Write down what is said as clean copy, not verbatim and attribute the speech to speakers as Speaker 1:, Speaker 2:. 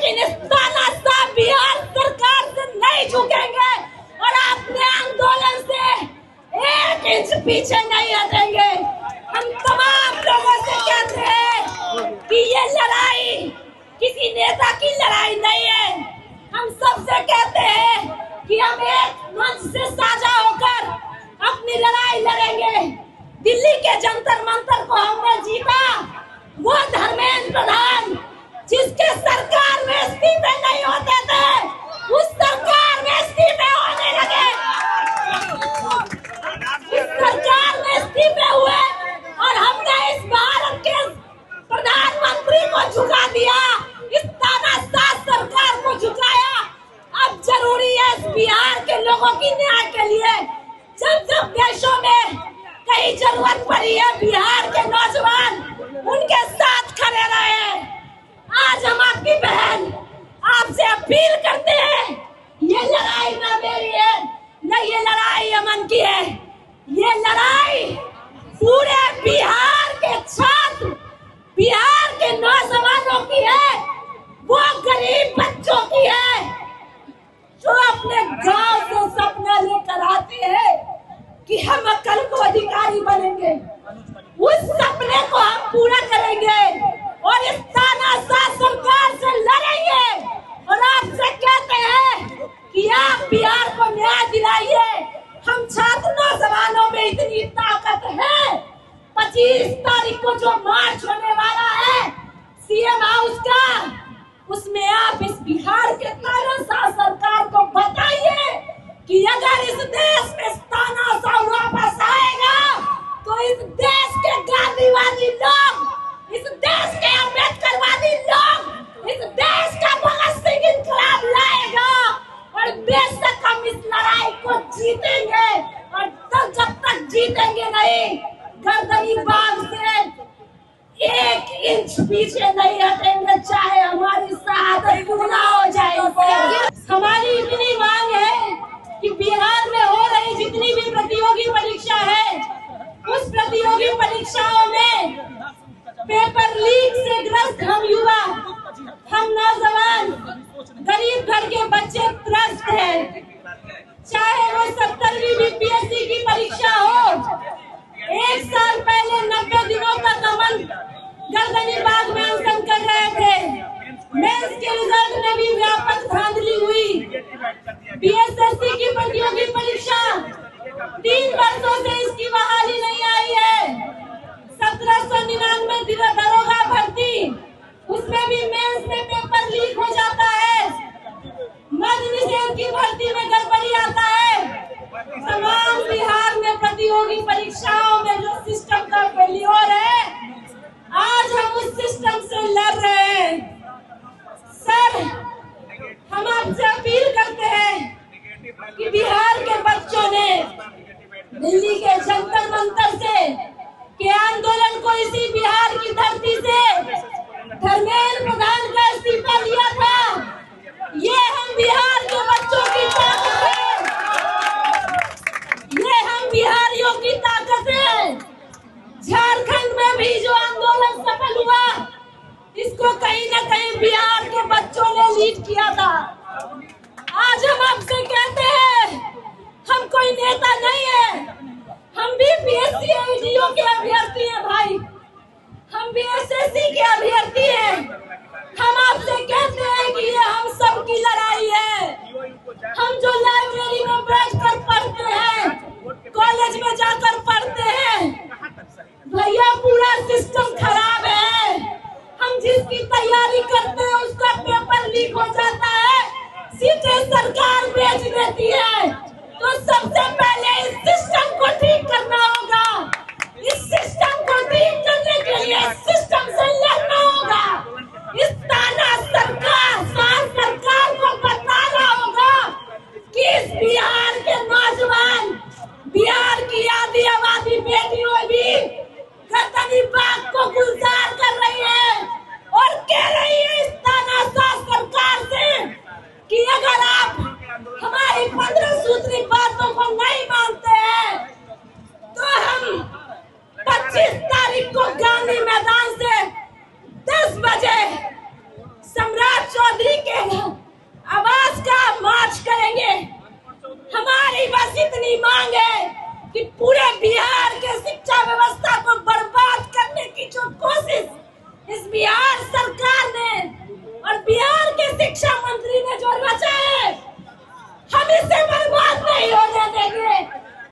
Speaker 1: लेकिन इस तानाशाह बिहार सरकार से नहीं झुकेंगे और अपने आंदोलन से 1 इंच पीछे नहीं हटेंगे। हम तमाम लोगों से कहते हैं कि ये लड़ाई किसी नेता की लड़ाई नहीं है। हम सबसे कहते हैं कि हम एक मंच से साझा होकर अपनी लड़ाई लड़ेंगे। दिल्ली के जंतर मंतर को हमने जीता, वो धर्मेंद्र प्रधान जिसके सरकार में इस्तीफे नहीं होते थे, उस सरकार में इस्तीफे होने लगे। इस सरकार में इस्तीफे हुए और हमने इस भारत के प्रधानमंत्री को झुका दिया, इस तानाशाह सरकार को झुकाया। अब जरूरी है इस बिहार के लोगों की न्याय के लिए, जब जब देशों में कहीं जरूरत पड़ी है, बिहार के नौजवान उनके साथ खड़े रहे। आज हम आपकी बहन आपसे अपील करते हैं, ये लड़ाई ना मेरी है, न ये लड़ाई अमन की है, ये लड़ाई पूरे बिहार के छात्र, बिहार के नौजवानों की है, वो गरीब बच्चों की है जो अपने गांव से सपना लेकर आते हैं कि हम कल को अधिकारी बनेंगे। उस सपने को हम पूरा करेंगे और इस तानाशाह सरकार से लड़ेंगे। और आपसे कहते हैं कि आप बिहार को न्याय दिलाइए। हम छात्र नौजवानों में इतनी ताकत है, 25 तारीख को जो मार्च होने वाला है सीएम हाउस का, उसमें आप इस बिहार के तानाशाह सरकार को बताइए कि अगर इस देश में तानाशाह वापस आएगा तो इस देश के गांधीवादी लोग, इस देश के अम्बेडकरवादी लोग, इस देश का भगत सिंह इनकलाब लाएगा। और बेशक हम इस लड़ाई को जीतेंगे और तब जब तक जीतेंगे नहीं, गर्दनी बाग से 1 इंच पीछे नहीं हटेंगे, चाहे हमारी शहादत क्यों ना हो जाए। हमारी इतनी मांग है कि बिहार में हो रही जितनी भी प्रतियोगी परीक्षा है, उस प्रतियोगी परीक्षाओं में पेपर लीक से ग्रस्त हम युवा, हम नौजवान, गरीब घर के बच्चे त्रस्त हैं। चाहे वो 70वीं बीपीएससी की परीक्षा हो, 1 साल पहले 90 दिनों तक अमन गर्दनी बाग में अनशन कर रहे थे। मेंस के रिजल्ट में भी व्यापक धांधली हुई। बीएसएससी की प्रतियोगी परीक्षा 3 वर्षों से इसकी बहाली नहीं आई है। 1799 दरोगा भर्ती, उसमें भी मेंस में पेपर लीक हो जाता है। मद्य निषेध की भर्ती में गड़बड़ी आता है। तमाम बिहार में प्रतियोगी परीक्षाओं में जो सिस्टम का फेल्योर है, आज हम उस सिस्टम से लड़ रहे हैं। सर, हम आपसे अपील करते हैं कि बिहार के बच्चों ने दिल्ली के जंतर मंतर से के आंदोलन को इसी बिहार की धरती से धर्मेंद्र प्रधान का इस्तीफा लिया था। ये हम बिहार के बच्चों की ताकत है, ये हम बिहारियों की ताकत है। झारखंड में भी जो आंदोलन सफल हुआ, इसको कहीं न कहीं बिहार के बच्चों ने लीड किया था। आज हम आपसे कहते हैं, हम कोई नेता नहीं है, हम भी बीएससी एडीओ के अभ्यर्थी हैं भाई, हम भी एसएससी के अभ्यर्थी हैं। हम आपसे कहते हैं कि ये हम सब की लड़ाई है। हम जो लाइब्रेरी में बैठकर पढ़ते हैं, कॉलेज में जाकर पढ़ते हैं, भैया पूरा सिस्टम खराब है। हम जिसकी तैयारी करते हैं उसका पेपर लीक हो जाता है, सीटें सरकार बेच देती है। तो सबसे पहले इस सिस्टम को ठीक करना होगा। इस सिस्टम को ठीक करने के लिए सिस्टम से लड़ना होगा। इस तानाशाह सरकार को बताना होगा कि इस बिहार के नौजवान, बिहार की आधी आबादी बेटियों भी गर्दनी बाग को गुलजार कर रही है और कह रही है इस तानाशाह सरकार से कि अगर आप हमारी 15 सूत्री बातों को नहीं मानते हैं तो हम 25 तारीख को गांधी मैदान